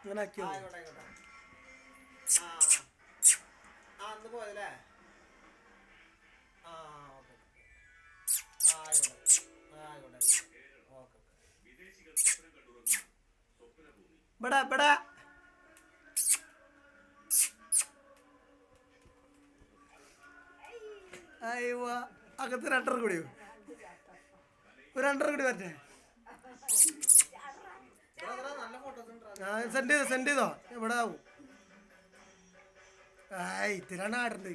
ഇങ്ങനെ ആക്കിയോ അന്ന് പോയതല്ലേ ഇവിടെ ഇവിടെ അയ്യോ അകത്ത് 2 കൂടിയോ ഒരു 2 കൂടി വരട്ടെ സെൻഡ് ചെയ്തോ എവിടെ ആവും ഇത്തിരാണ് ആടണ്ട്